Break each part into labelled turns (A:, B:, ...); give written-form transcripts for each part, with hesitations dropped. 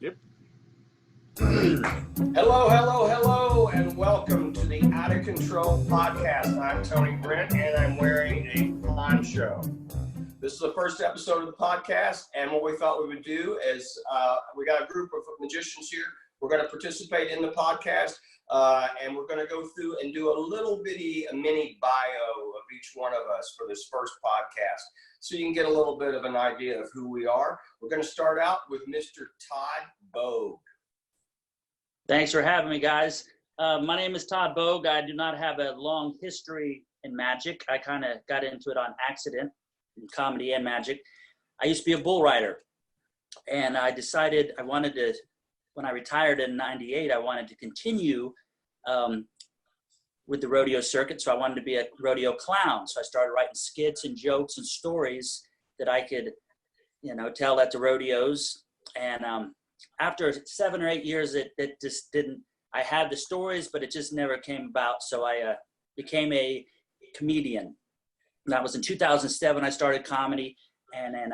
A: Yep.
B: Hello, and welcome to the Out of Control podcast. I'm Tony Brent, and I'm wearing a poncho. This is the first episode of the podcast, and what we thought we would do is we got a group of magicians here. We're going to participate in the podcast, and we're going to go through and do a mini bio of each one of us for this first podcast, so you can get a little bit of an idea of who we are. We're going to start out with Mr. Todd Bogue.
C: Thanks for having me, guys. My name is Todd Bogue. I do not have a long history in magic. I kind of got into it on accident, in comedy and magic. I used to be a bull rider, and I decided I wanted to, when I retired in '98, I wanted to continue with the rodeo circuit, so I wanted to be a rodeo clown. So I started writing skits and jokes and stories that I could, tell at the rodeos. And after 7 or 8 years, it just didn't, I had the stories, but it just never came about. So I became a comedian. That was in 2007, I started comedy. And then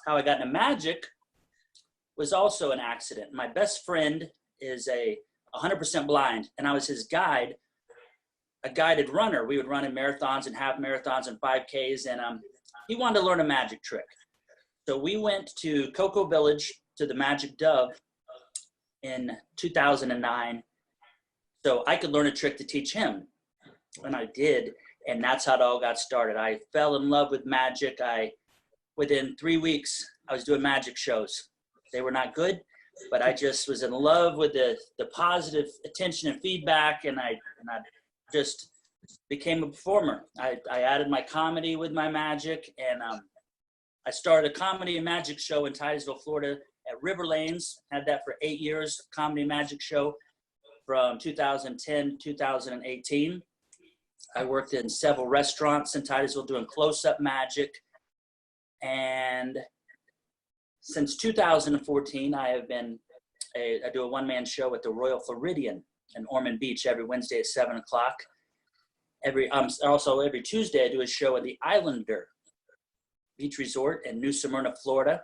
C: how I got into magic was also an accident. My best friend is 100% blind, and I was his guide, a guided runner. We would run in marathons and half marathons and 5Ks, and he wanted to learn a magic trick. So we went to Cocoa Village, to the Magic Dove in 2009, so I could learn a trick to teach him, and I did, and that's how it all got started. I fell in love with magic. Within 3 weeks, I was doing magic shows. They were not good, but I just was in love with the positive attention and feedback, and I just became a performer. I added my comedy with my magic, and I started a comedy and magic show in Titusville, Florida, at River Lanes. Had that for 8 years, comedy magic show from 2010 to 2018. I worked in several restaurants in Titusville doing close-up magic. And since 2014, I do a one-man show at the Royal Floridian in Ormond Beach every Wednesday at 7 o'clock. Every Tuesday, I do a show at the Islander Beach Resort in New Smyrna, Florida.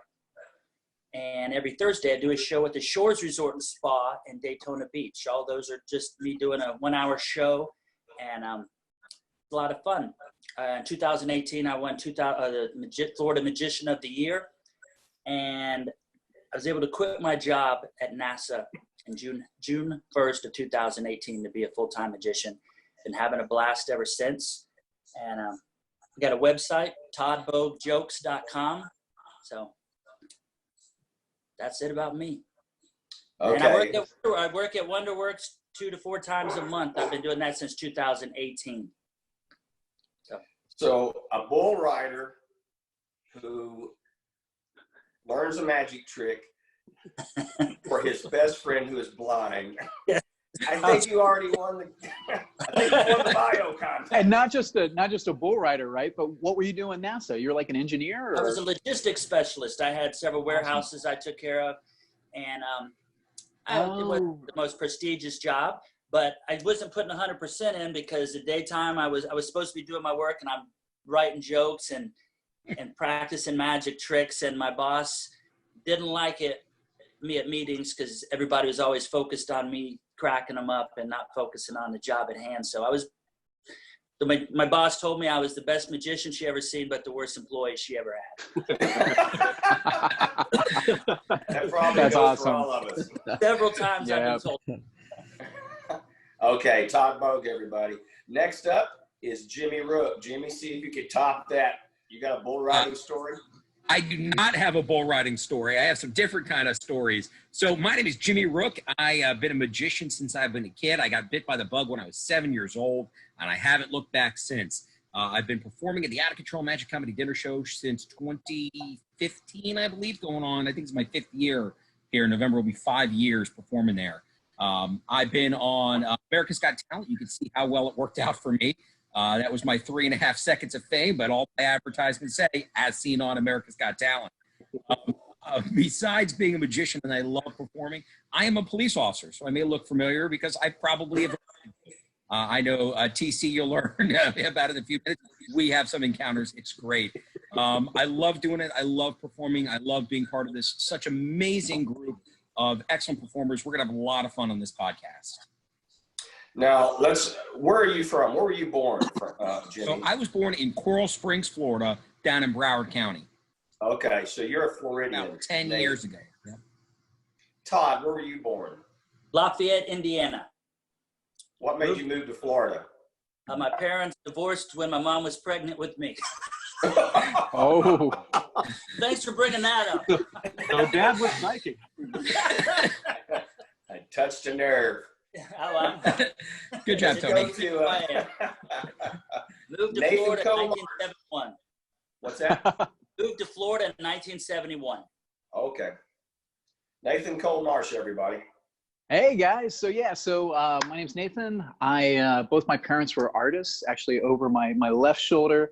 C: And every Thursday, I do a show at the Shores Resort and Spa in Daytona Beach. All those are just me doing a 1-hour show, and it's a lot of fun. In 2018, I won the Florida Magician of the Year, and I was able to quit my job at NASA in June 1st of 2018 to be a full-time magician. Been having a blast ever since, and I got a website, toddbogejokes.com. So that's it about me.
B: Okay.
C: And I work at WonderWorks 2 to 4 times a month. I've been doing that since 2018.
B: So a bull rider who learns a magic trick for his best friend who is blind. I think you already won the bio contest.
A: And not just a bull rider, right? But what were you doing at NASA? You're like an engineer? Or?
C: I was a logistics specialist. I had several warehouses I took care of, and it wasn't the most prestigious job, but I wasn't putting 100% in, because the daytime I was supposed to be doing my work, and I'm writing jokes and practicing magic tricks, and my boss didn't like me at meetings, because everybody was always focused on me cracking them up and not focusing on the job at hand. So my boss told me I was the best magician she ever seen, but the worst employee she ever had.
B: That probably
A: That's
B: goes
A: awesome.
B: for all of us.
C: Several times I've been told.
B: Okay, Todd Bogue, everybody. Next up is Jimmy Rook. Jimmy, see if you could top that. You got a bull riding story?
D: I do not have a bull riding story. I have some different kind of stories. So my name is Jimmy Rook. I have been a magician since I've been a kid. I got bit by the bug when I was 7 years old, and I haven't looked back since. I've been performing at the Out of Control Magic Comedy Dinner Show since 2015, I believe, going on. I think it's my 5th year here. In November will be 5 years performing there. I've been on America's Got Talent. You can see how well it worked out for me. That was my 3.5 seconds of fame, but all my advertisements say, as seen on America's Got Talent. Besides being a magician and I love performing, I am a police officer, so I may look familiar because I probably have. I know TC, you'll learn about it in a few minutes. We have some encounters. It's great. I love doing it. I love performing. I love being part of this such amazing group of excellent performers. We're going to have a lot of fun on this podcast.
B: Now, where are you from? Where were you born, Jimmy?
D: So I was born in Coral Springs, Florida, down in Broward County.
B: Okay, so you're a Floridian.
D: About 10 years ago. Yeah.
B: Todd, where were you born?
C: Lafayette, Indiana.
B: What made you move to Florida?
C: My parents divorced when my mom was pregnant with me.
A: Oh,
C: Thanks for bringing that up.
A: so Dad was Viking.
B: I touched a nerve.
D: Good job, Tony.
C: Moved to
B: Nathan
C: Florida in
B: Cole.
C: 1971.
B: What's that?
C: Moved to Florida in 1971.
B: Okay. Nathan Cole Marsh, everybody.
A: Hey guys, so my name's Nathan. Both my parents were artists. Actually, over my left shoulder,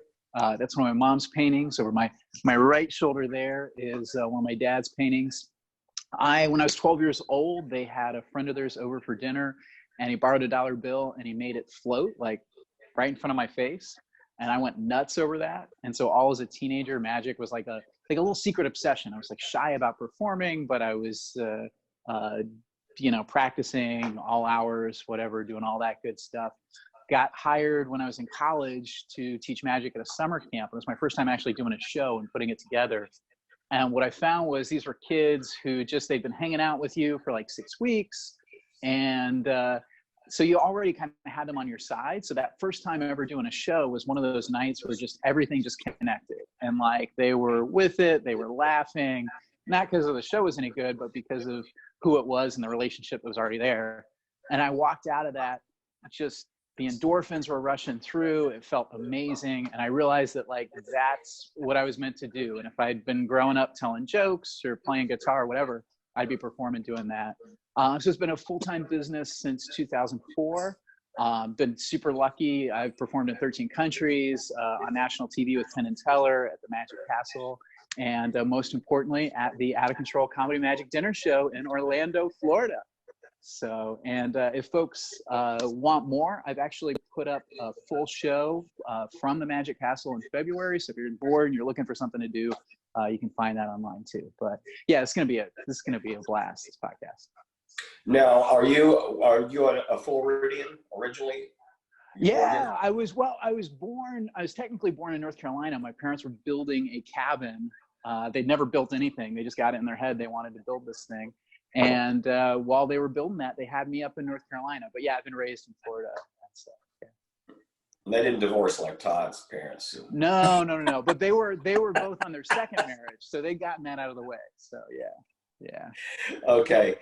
A: that's one of my mom's paintings. Over my right shoulder there is one of my dad's paintings. When I was 12 years old, they had a friend of theirs over for dinner, and he borrowed a $1 bill and he made it float like right in front of my face, and I went nuts over that. And so, all as a teenager, magic was like a little secret obsession. I was like shy about performing, but I was practicing all hours, whatever, doing all that good stuff. Got hired when I was in college to teach magic at a summer camp. It was my first time actually doing a show and putting it together. And what I found was these were kids who they'd been hanging out with you for like 6 weeks. And so you already kind of had them on your side. So that first time ever doing a show was one of those nights where everything just connected. And like they were with it, they were laughing, not because of the show was any good, but because of who it was and the relationship that was already there. And I walked out of that, just the endorphins were rushing through. It felt amazing. And I realized that like, that's what I was meant to do. And if I'd been growing up telling jokes or playing guitar or whatever, I'd be performing doing that. So it's been a full-time business since 2004. Been super lucky. I've performed in 13 countries, on national TV with Penn and Teller, at the Magic Castle, and most importantly, at the Out of Control Comedy Magic Dinner Show in Orlando, Florida. So, and if folks want more, I've actually put up a full show from the Magic Castle in February. So if you're bored and you're looking for something to do, you can find that online too. But yeah, this is gonna be a blast, this podcast.
B: Now, are you a Floridian originally?
A: Yeah, I was technically born in North Carolina. My parents were building a cabin. They'd never built anything. They just got it in their head. They wanted to build this thing. And while they were building that, they had me up in North Carolina. But yeah, I've been raised in Florida. So, yeah.
B: They didn't divorce like Todd's parents.
A: No. But they were both on their second marriage. So they'd gotten that out of the way. So yeah.
B: Okay.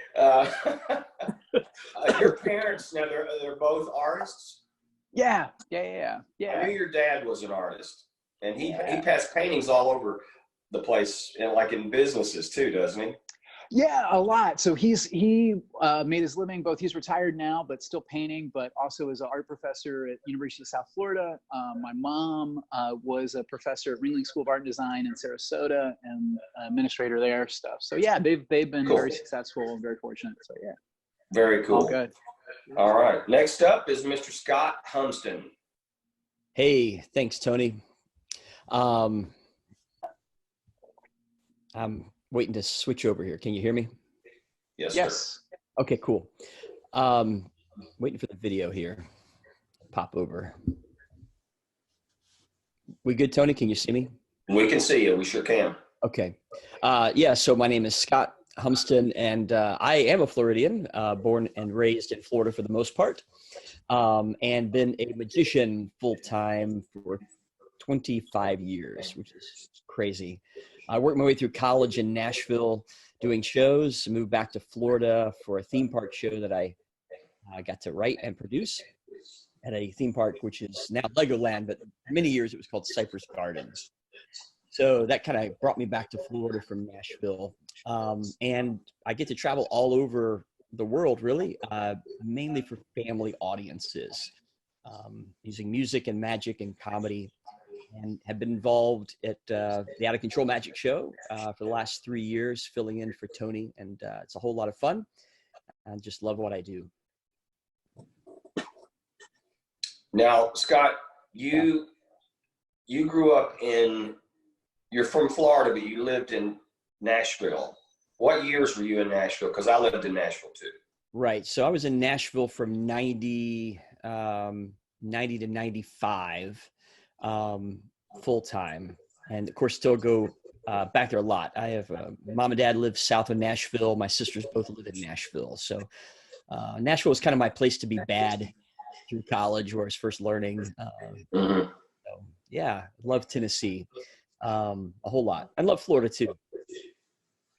B: Your parents, now they're both artists?
A: Yeah.
B: I knew your dad was an artist, and he passed paintings all over the place, and like in businesses too, doesn't he?
A: Yeah, a lot. So he made his living, he's retired now, but still painting, but also is an art professor at University of South Florida. My mom was a professor at Ringling School of Art and Design in Sarasota and administrator there, stuff. So yeah, they've been
B: Cool.
A: very successful and very fortunate. So yeah.
B: Very cool.
A: All good.
B: All right. Next up is Mr. Scott Humston.
E: Hey, thanks, Tony. I'm waiting to switch over here. Can you hear me?
B: Yes.
A: Yes.
E: Okay, cool. Waiting for the video here. Pop over. We good, Tony? Can you see me?
B: We can see you. We sure can.
E: Okay. Yeah, so my name is Scott Humston, and I am a Floridian, born and raised in Florida for the most part, and been a magician full-time for 25 years, which is crazy. I worked my way through college in Nashville doing shows, moved back to Florida for a theme park show that I got to write and produce at a theme park, which is now Legoland, but many years it was called Cypress Gardens. So that kind of brought me back to Florida from Nashville. And I get to travel all over the world, really, mainly for family audiences, using music and magic and comedy, and have been involved at the Out of Control Magic Show for the last 3 years, filling in for Tony. And it's a whole lot of fun. I just love what I do.
B: Now, Scott, you grew up you're from Florida, but you lived in Nashville. What years were you in Nashville? Because I lived in Nashville too.
E: Right. So I was in Nashville from 90 to 95, full time. And of course, still go back there a lot. I have mom and dad live south of Nashville. My sisters both live in Nashville. So Nashville was kind of my place to be bad through college, where I was first learning.
B: Mhm.
E: So, yeah, love Tennessee a whole lot. I love Florida too.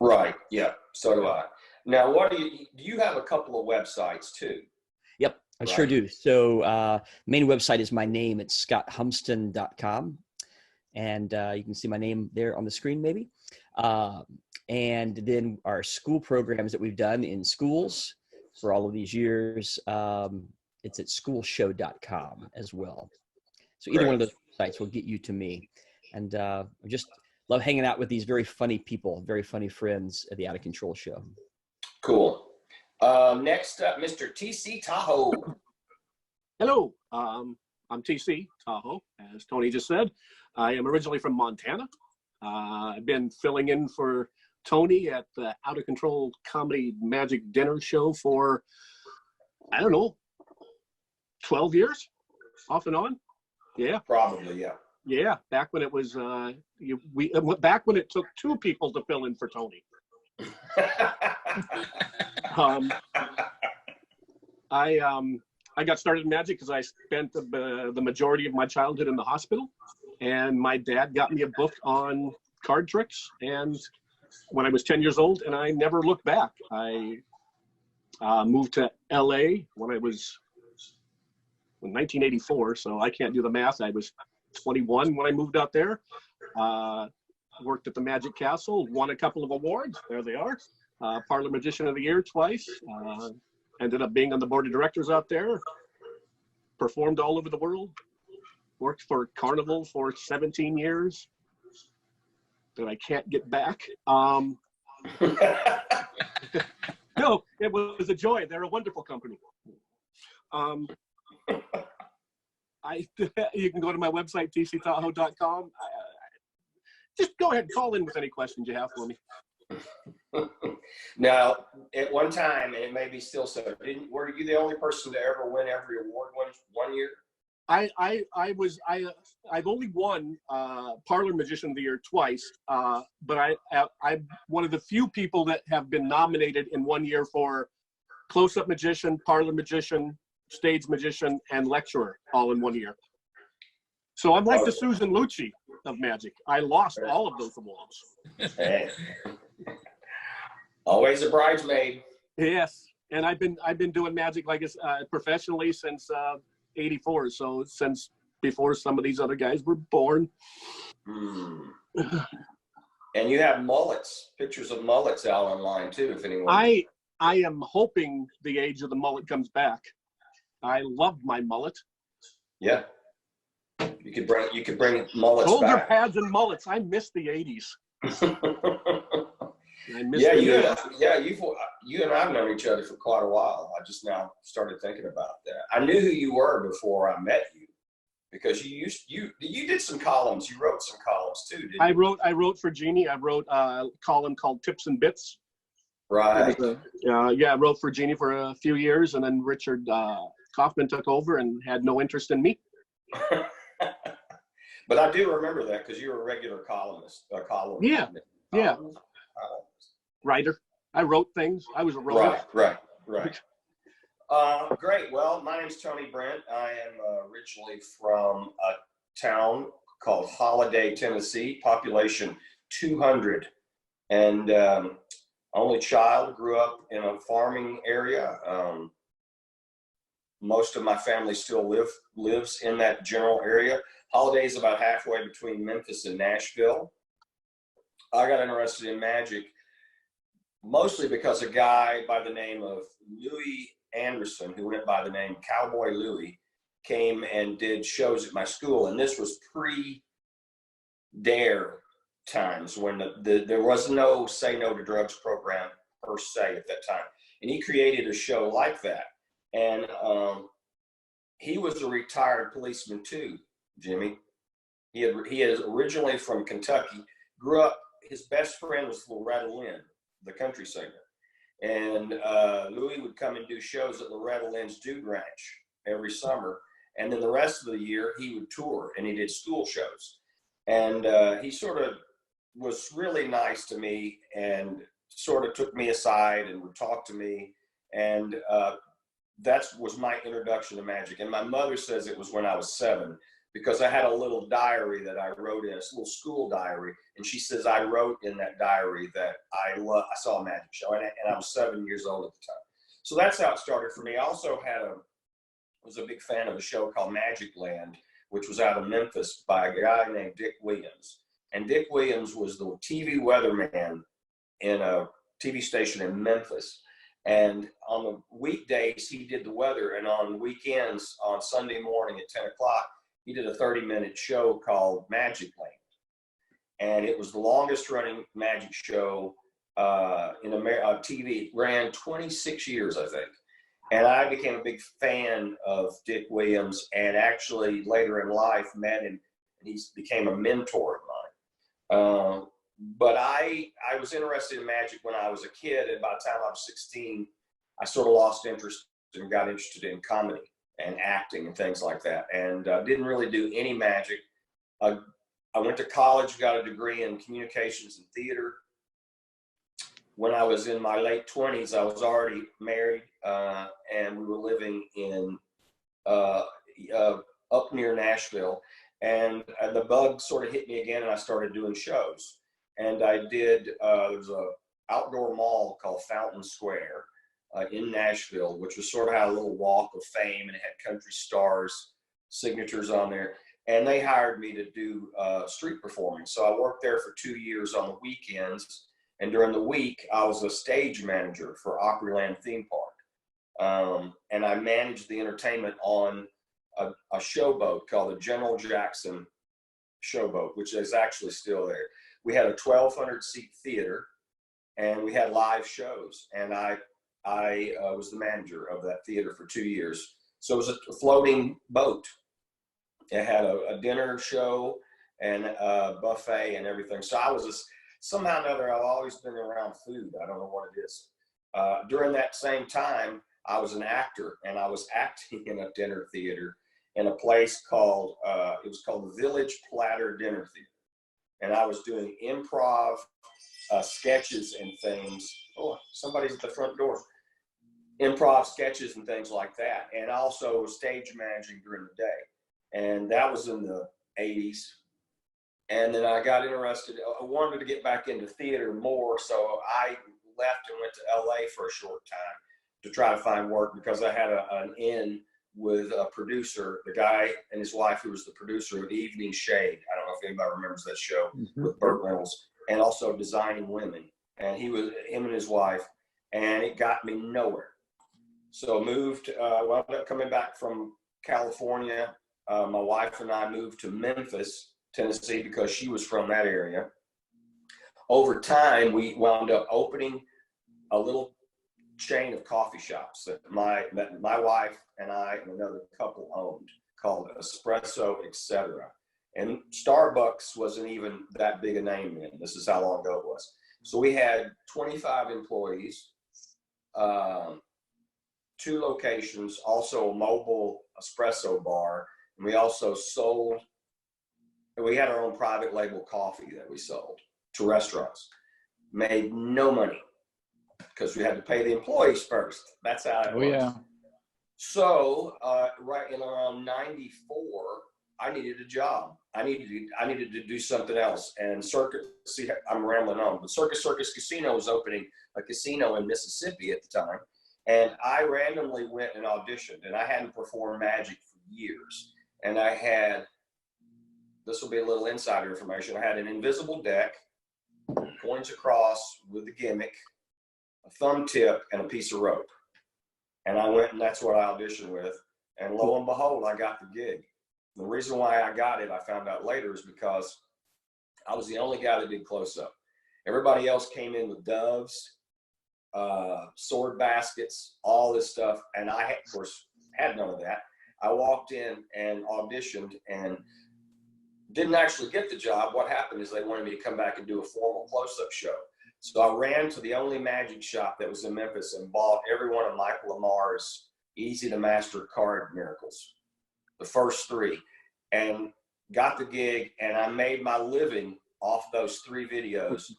B: Right. Yeah. So do I. Now, do you have a couple of websites too?
E: Yep, I sure do. So main website is my name. It's scotthumston.com. And you can see my name there on the screen maybe. And then our school programs that we've done in schools for all of these years, it's at schoolshow.com as well. So either one of those sites will get you to me. And I just love hanging out with these very funny people, very funny friends at the Out of Control show.
B: Cool. Next up, Mr. TC Tahoe.
F: Hello, I'm TC Tahoe, as Tony just said. I am originally from Montana. I've been filling in for Tony at the Out of Control Comedy Magic Dinner Show for, I don't know, 12 years, off and on. Yeah.
B: Probably, yeah.
F: Yeah, back when it was, back when it took two people to fill in for Tony. I got started in magic because I spent the majority of my childhood in the hospital, and my dad got me a book on card tricks. And when I was 10 years old, and I never looked back. I moved to LA when I was in 1984, so I can't do the math. I was 21 when I moved out there. Worked at the Magic Castle, won a couple of awards. There they are. Parlor Magician of the Year twice. Ended up being on the board of directors out there. Performed all over the world. Worked for Carnival for 17 years. That I can't get back. No, it was a joy. They're a wonderful company. You can go to my website, tctahoe.com. Just go ahead and call in with any questions you have for me.
B: Now, at one time, and it may be still so, were you the only person to ever win every award one year?
F: I've only won Parlor Magician of the Year twice, but I'm one of the few people that have been nominated in 1 year for Close-Up Magician, Parlor Magician, Stage Magician, and Lecturer, all in 1 year. So I'm like the Susan Lucci of magic. I lost all of those awards.
B: Hey. Always a bridesmaid.
F: Yes, and I've been doing magic professionally since '84. So since before some of these other guys were born.
B: And you have mullets, pictures of mullets out online too, if anyone.
F: I am hoping the age of the mullet comes back. I love my mullet.
B: Yeah. You could bring mullets
F: Shoulder
B: back.
F: pads and mullets. I miss the '80s.
B: You and I've known each other for quite a while. I just now started thinking about that. I knew who you were before I met you, because you did some columns. You wrote some columns too, didn't you?
F: I wrote for Jeannie. I wrote a column called Tips and Bits.
B: Right.
F: I wrote for Jeannie for a few years, and then Richard Kaufman took over and had no interest in me.
B: But I do remember that because you were a regular columnist.
F: Yeah. Writer. I wrote things. I was a writer.
B: Right. Great. Well, my name's Tony Brent. I am originally from a town called Holiday, Tennessee, population 200. And only child, grew up in a farming area. Most of my family still lives in that general area. Holiday is about halfway between Memphis and Nashville. I got interested in magic mostly because a guy by the name of Louis Anderson, who went by the name Cowboy Louie, came and did shows at my school. And this was pre-DARE times, when there was no Say No to Drugs program per se at that time. And he created a show like that. And he was a retired policeman too, Jimmy. He is originally from Kentucky, grew up, his best friend was Loretta Lynn, the country singer. And Louis would come and do shows at Loretta Lynn's Dude Ranch every summer. And then the rest of the year, he would tour, and he did school shows. And he sort of was really nice to me and sort of took me aside and would talk to me. And that was my introduction to magic. And my mother says it was when I was 7, because I had a little diary that I wrote in, a little school diary. And she says I wrote in that diary that I saw a magic show, and I was 7 years old at the time. So that's how it started for me. I also was a big fan of a show called Magic Land, which was out of Memphis by a guy named Dick Williams. And Dick Williams was the TV weatherman in a TV station in Memphis. And on the weekdays, he did the weather. And on weekends, on Sunday morning at 10 o'clock, he did a 30-minute show called Magic Land. And it was the longest running magic show in TV. It ran 26 years, I think. And I became a big fan of Dick Williams, and actually later in life met him, and he became a mentor of mine. But I was interested in magic when I was a kid, and by the time I was 16, I sort of lost interest and got interested in comedy and acting and things like that, and didn't really do any magic. I went to college, got a degree in communications and theater. When I was in my late 20s, I was already married, and we were living in up near Nashville. And the bug sort of hit me again, and I started doing shows. And I did, there was an outdoor mall called Fountain Square in Nashville, which was sort of had a little walk of fame, and it had country stars' signatures on there. And they hired me to do street performing. So I worked there for 2 years on the weekends. And during the week, I was a stage manager for Opryland Theme Park. And I managed the entertainment on a showboat called the General Jackson Showboat, which is actually still there. We had a 1,200-seat theater, and we had live shows. And I was the manager of that theater for 2 years. So it was a floating boat. It had a dinner show and a buffet and everything. So I was somehow or another, I've always been around food. I don't know what it is. During that same time, I was an actor, and I was acting in a dinner theater in a place called, it was called the Village Platter Dinner Theater. And I was doing improv sketches and things. Oh, somebody's at the front door. Improv sketches and things like that. And also stage managing during the day. And that was in the 80s. And then I got interested. I wanted to get back into theater more, so I left and went to LA for a short time to try to find work, because I had an in with a producer, the guy and his wife who was the producer of Evening Shade. I don't know if anybody remembers that show with Burt Reynolds, and also Designing Women. And him and his wife, and it got me nowhere. So wound up coming back from California. My wife and I moved to Memphis, Tennessee, because she was from that area. Over time, we wound up opening a little chain of coffee shops that my wife and I and another couple owned, called Espresso, etc. And Starbucks wasn't even that big a name then. This is how long ago it was. So we had 25 employees, 2 locations, also a mobile espresso bar. And we also we had our own private label coffee that we sold to restaurants. Made no money because we had to pay the employees first. That's how it was.
A: Yeah.
B: So right in around 94, I needed a job. I needed to do something else. And I'm rambling on, but Circus Casino was opening a casino in Mississippi at the time. And I randomly went and auditioned, and I hadn't performed magic for years. And I had, this will be a little insider information, I had an invisible deck, coins across with the gimmick, a thumb tip, and a piece of rope. And I went, and that's what I auditioned with. And lo and behold, I got the gig. The reason why I got it, I found out later, is because I was the only guy that did close-up. Everybody else came in with doves, sword baskets, all this stuff. And I, of course, had none of that. I walked in and auditioned and didn't actually get the job. What happened is they wanted me to come back and do a formal close-up show. So I ran to the only magic shop that was in Memphis and bought every one of Michael Lamar's easy to master card miracles, the first 3, and got the gig. And I made my living off those 3 videos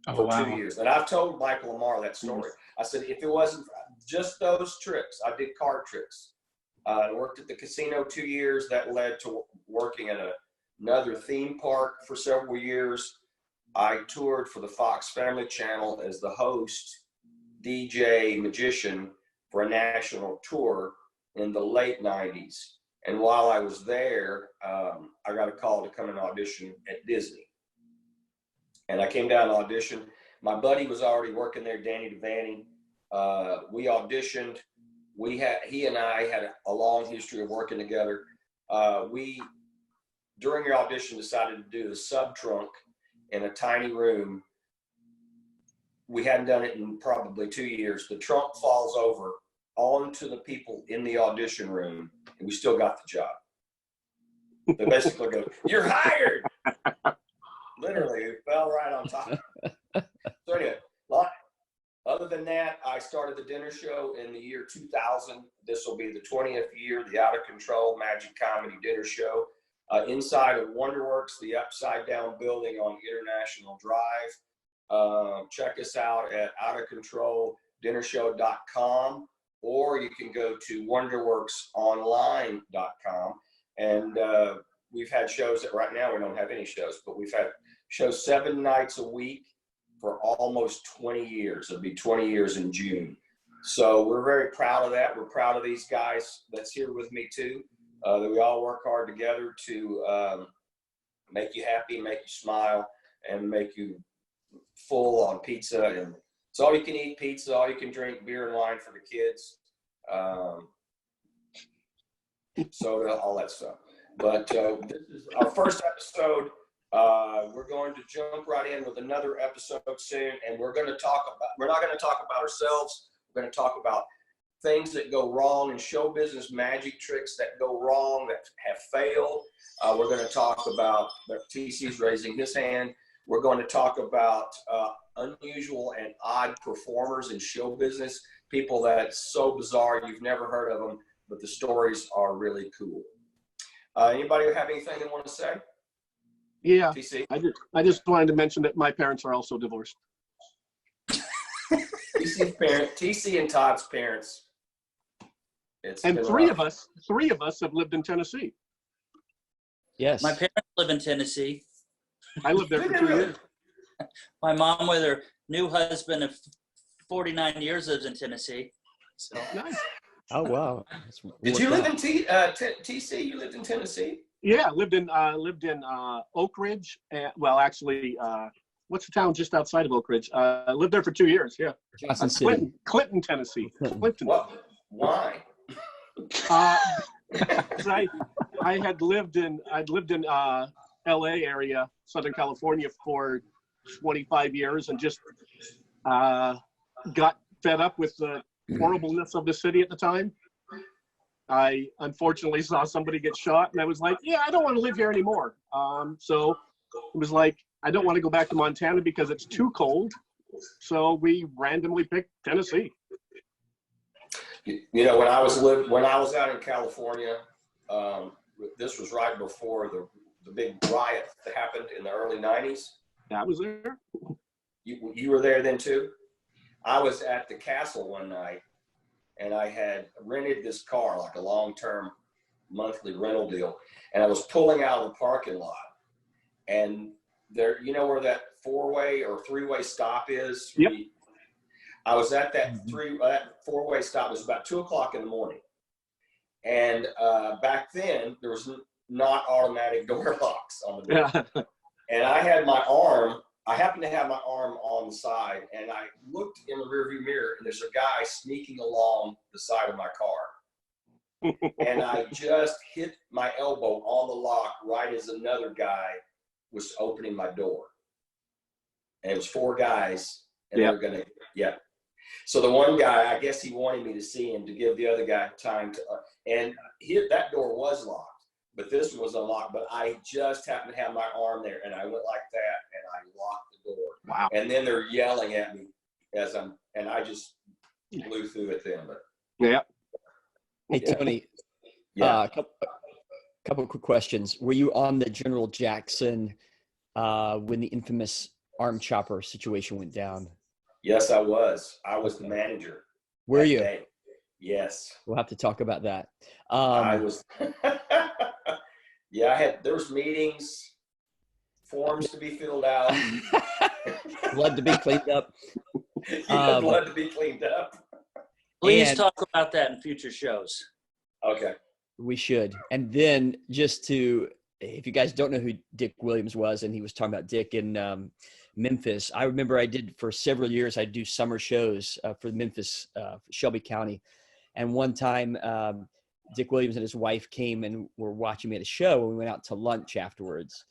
B: for 2 years. And I've told Michael Lamar that story. I said, if it wasn't just those tricks, I did card tricks. I worked at the casino 2 years. That led to working at another theme park for several years. I toured for the Fox Family Channel as the host, DJ, magician for a national tour in the late 90s. And while I was there, I got a call to come and audition at Disney. And I came down to audition. My buddy was already working there, Danny Devaney. We auditioned. He and I had a long history of working together. We, during the audition, decided to do the sub-trunk in a tiny room. We hadn't done it in probably 2 years. The trunk falls over onto the people in the audition room, and we still got the job. They basically go, "You're hired." Literally, it fell right on top. So anyway, other than that, I started the dinner show in the year 2000. This will be the 20th year, the Out of Control Magic Comedy Dinner Show. Inside of WonderWorks, the upside down building on International Drive. Check us out at outofcontroldinnershow.com, or you can go to wonderworksonline.com. And we've had shows that right now we don't have any shows, but we've had shows 7 nights a week for almost 20 years. It'll be 20 years in June. So we're very proud of that. We're proud of these guys that's here with me too. That we all work hard together to make you happy, make you smile, and make you full on pizza. And it's all you can eat pizza, all you can drink beer and wine for the kids, soda, all that stuff. But this is our first episode. We're going to jump right in with another episode soon, and we're not going to talk about ourselves. We're going to talk about things that go wrong in show business, magic tricks that go wrong, that have failed. We're going to talk about, TC's raising his hand. We're going to talk about unusual and odd performers in show business, people that's so bizarre you've never heard of them, but the stories are really cool. Anybody have anything they want to say?
F: Yeah,
B: TC?
F: I just wanted to mention that my parents are also divorced.
B: TC and Todd's parents.
F: And three of us have lived in Tennessee.
E: Yes.
C: My parents live in Tennessee.
F: I lived there for 2 years.
C: My mom, with her new husband of 49 years, lives in Tennessee. So
F: Nice.
E: Oh wow.
B: Did you live in TC? You lived in Tennessee?
F: Yeah, lived in Oak Ridge. Well, actually, what's the town just outside of Oak Ridge? I lived there for 2 years. Yeah,
E: Johnson City.
F: Clinton, Tennessee. Clinton.
B: Well, why?
F: 'Cause I'd lived in LA area, Southern California for 25 years, and just got fed up with the horribleness of the city at the time. I unfortunately saw somebody get shot, and I was like, yeah, I don't want to live here anymore. So it was like, I don't want to go back to Montana because it's too cold. So we randomly picked Tennessee.
B: You know, when I was out in California, this was right before the big riot that happened in the early 90s.
F: That was there.
B: You were there then too? I was at the castle one night, and I had rented this car, like a long-term monthly rental deal, and I was pulling out of the parking lot, and there, you know where that 4-way or 3-way stop is?
F: Yep.
B: I was at that 4-way stop. It was about 2:00 in the morning, and back then there was not automatic door locks on the door.
F: Yeah.
B: And I happened to have my arm on the side, and I looked in the rearview mirror, and there's a guy sneaking along the side of my car. And I just hit my elbow on the lock right as another guy was opening my door. And it was 4 guys, and they were gonna, So the one guy, I guess he wanted me to see him to give the other guy time to, and that door was locked. But this one was unlocked, but I just happened to have my arm there, and I went like that, and I locked the the door.
F: Wow.
B: And then they're yelling at me and I just blew through it then. But
F: Yeah.
E: Hey, Tony,
B: yeah.
E: couple of quick questions. Were you on the General Jackson when the infamous arm chopper situation went down?
B: Yes, I was. I was the manager.
E: Were you?
B: Day. Yes.
E: We'll have to talk about that.
B: I was. Yeah, there was meetings, forms to be filled out.
E: Blood to be cleaned up.
B: Blood to be cleaned up.
C: Please talk about that in future shows.
B: Okay.
E: We should. And then just to, if you guys don't know who Dick Williams was, and he was talking about Dick in Memphis, I remember I did for several years, I'd do summer shows for Memphis, Shelby County. And one time, Dick Williams and his wife came and were watching me at a show, and we went out to lunch afterwards.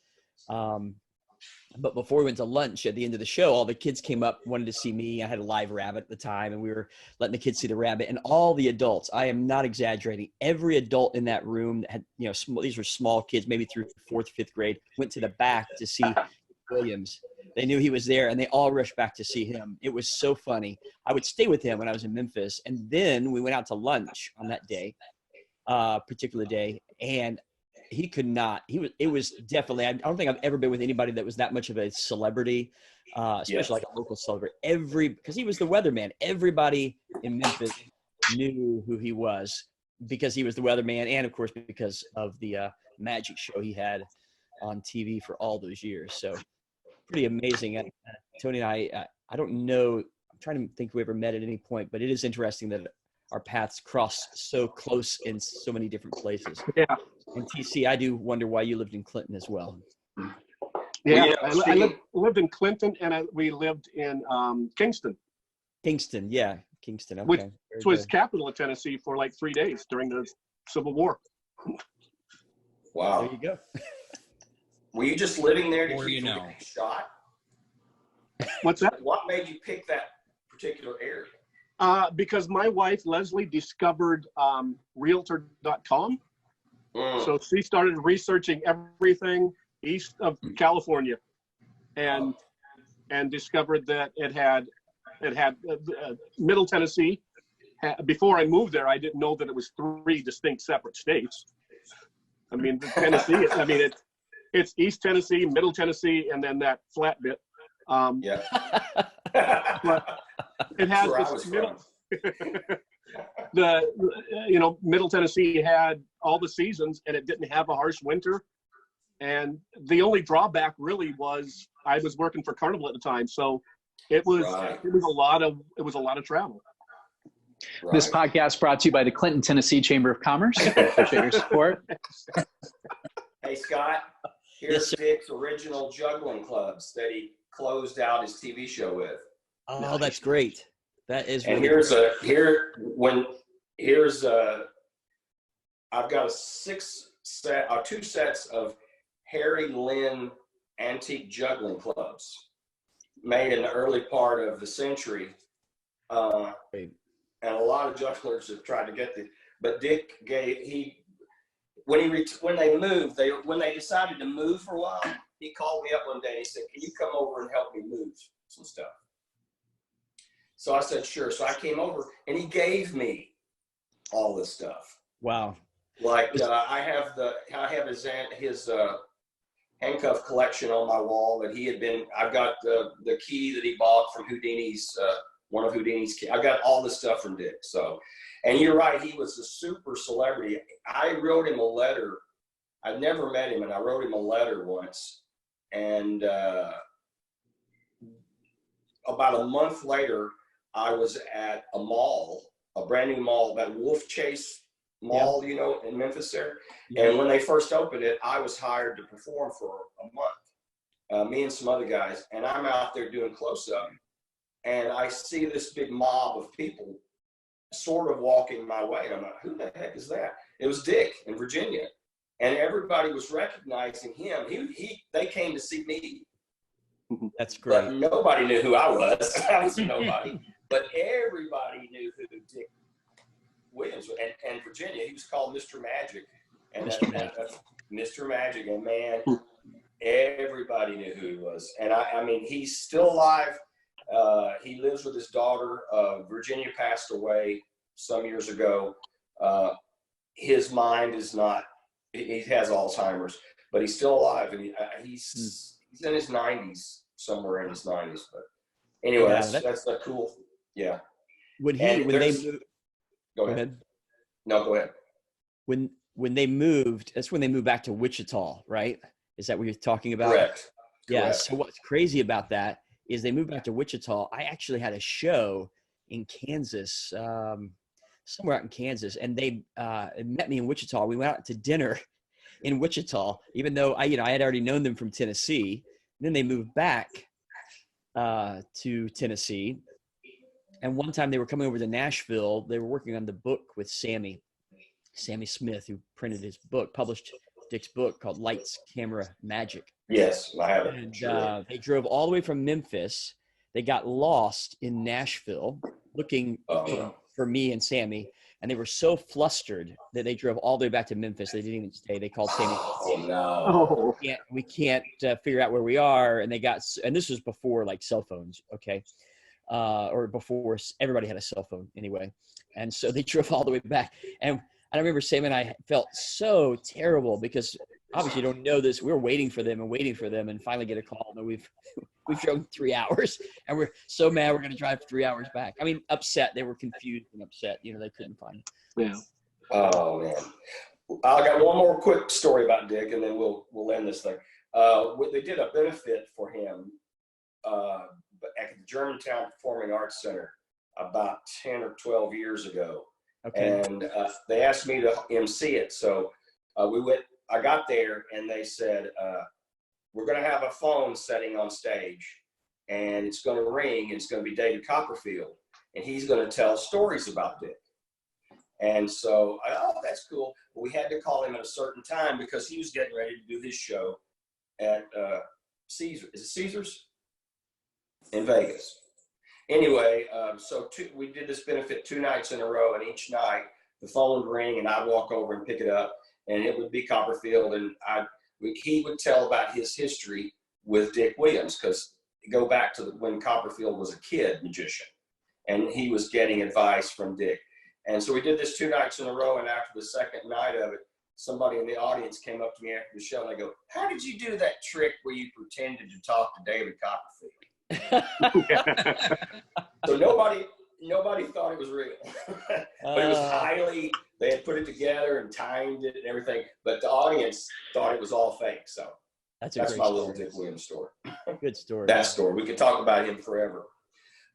E: But before we went to lunch, at the end of the show, all the kids came up, wanted to see me. I had a live rabbit at the time, and we were letting the kids see the rabbit. And all the adults, I am not exaggerating, every adult in that room that had, these were small kids, maybe through 4th, 5th grade, went to the back to see Williams. They knew he was there, and they all rushed back to see him. It was so funny. I would stay with him when I was in Memphis, and then we went out to lunch on that day, particular day, and he could not. It was definitely. I don't think I've ever been with anybody that was that much of a celebrity, especially like a local celebrity. Because he was the weatherman. Everybody in Memphis knew who he was because he was the weatherman, and of course because of the magic show he had on TV for all those years. So pretty amazing. And Tony and I don't know. I'm trying to think if we ever met at any point, but it is interesting that our paths cross so close in so many different places.
F: Yeah.
E: And TC, I do wonder why you lived in Clinton as well.
F: Yeah, I lived in Clinton, and we lived in Kingston.
E: Kingston, yeah. Kingston, okay.
F: Which was capital of Tennessee for like 3 days during the Civil War.
B: Wow.
E: There you go.
B: Were you just living there to
D: Or
B: keep
D: you
B: from
D: know.
B: getting shot?
F: What's that?
B: What made you pick that particular area?
F: Because my wife, Leslie, discovered Realtor.com. So she started researching everything east of California, and discovered that it had Middle Tennessee. Before I moved there, I didn't know that it was 3 distinct separate states. I mean, Tennessee. I mean, it's East Tennessee, Middle Tennessee, and then that flat bit.
B: Yeah.
F: But it has this middle. Middle Tennessee had all the seasons, and it didn't have a harsh winter. And the only drawback really was I was working for Carnival at the time, so it was a lot of travel.
B: Right.
A: This podcast brought to you by the Clinton, Tennessee Chamber of Commerce. Appreciate your support.
B: Hey, Scott, here's Dick's original juggling clubs that he closed out his TV show with.
E: Oh, that's great. That is
B: And
E: really
B: I've got 2 sets of Harry Lynn antique juggling clubs made in the early part of the century. And a lot of jugglers have tried to get but Dick when they decided to move for a while, he called me up one day and he said, "Can you come over and help me move some stuff?" So I said, sure. So I came over, and he gave me all this stuff.
E: wow.
B: Like I have his handcuff collection on my wall that he had been. I've got the key that he bought from Houdini's, one of Houdini's keys. I've got all this stuff from Dick. So, and you're right, he was a super celebrity. I wrote him a letter. I'd never met him, and I wrote him a letter once, and about a month later, I was at a mall, a brand new mall, that Wolf Chase Mall, in Memphis there. Yeah. And when they first opened it, I was hired to perform for a month, me and some other guys. And I'm out there doing close-up, and I see this big mob of people sort of walking my way. And I'm like, who the heck is that? It was Dick in Virginia. And everybody was recognizing him. They came to see me.
E: That's great.
B: But nobody knew who I was. I was nobody. But everybody knew who Dick Williams was. And Virginia, he was called Mr. Magic. And that's Mr. Magic. And man, Everybody knew who he was. And I mean, he's still alive. He lives with his daughter. Virginia passed away some years ago. His mind is not, he has Alzheimer's, but he's still alive. And he's in his 90s, somewhere in his 90s. But anyway, that's a cool, yeah.
E: When they moved,
B: go ahead. No, go ahead.
E: When they moved, that's when they moved back to Wichita, right? Is that what you're talking about?
B: Correct.
E: Yeah. So what's crazy about that is they moved back to Wichita. I actually had a show in Kansas, somewhere out in Kansas, and they met me in Wichita. We went out to dinner in Wichita, even though I had already known them from Tennessee. And then they moved back to Tennessee. And one time they were coming over to Nashville. They were working on the book with Sammy Smith, who printed his book, published Dick's book called Lights, Camera, Magic.
B: Yes, I have it.
E: And
B: sure.
E: They drove all the way from Memphis. They got lost in Nashville looking for me and Sammy. And they were so flustered that they drove all the way back to Memphis. They didn't even stay. They called Sammy.
B: Oh, no.
E: We can't figure out where we are. And and this was before like cell phones. Okay. Or before everybody had a cell phone anyway. And so they drove all the way back. And I remember Sam and I felt so terrible because obviously you don't know this. We were waiting for them and finally get a call. And we've drove 3 hours and we're so mad we're going to drive 3 hours back. I mean, upset. They were confused and upset. They couldn't find it.
F: Yeah.
B: Oh, man. I got one more quick story about Dick and then we'll end this thing. They did a benefit for him at the Germantown Performing Arts Center about 10 or 12 years ago. Okay. And they asked me to MC it. So I got there and they said, we're going to have a phone setting on stage and it's going to ring and it's going to be David Copperfield and he's going to tell stories about Dick. And so, that's cool. But we had to call him at a certain time because he was getting ready to do his show at Caesar. Is it Caesar's? In Vegas. Anyway, we did this benefit 2 nights in a row, and each night the phone would ring, and I'd walk over and pick it up, and it would be Copperfield, and he would tell about his history with Dick Williams, because go back to when Copperfield was a kid magician, and he was getting advice from Dick. And so we did this 2 nights in a row, and after the second night of it, somebody in the audience came up to me after the show, and they go, "How did you do that trick where you pretended to talk to David Copperfield?" So nobody thought it was real, but it was they had put it together and timed it and everything, but the audience thought it was all fake. So that's my little Dick Williams story.
E: Good story.
B: That story. We could talk about him forever.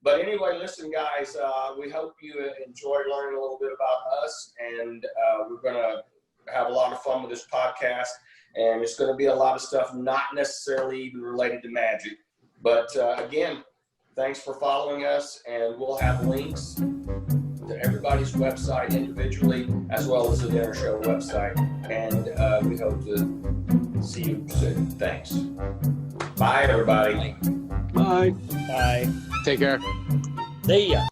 B: But anyway, listen, guys, we hope you enjoyed learning a little bit about us, and we're going to have a lot of fun with this podcast, and it's going to be a lot of stuff not necessarily even related to magic. But again, thanks for following us, and we'll have links to everybody's website individually, as well as the Dinner Show website. And we hope to see you soon. Thanks. Bye, everybody.
F: Bye.
E: Bye.
A: Take care.
E: See ya.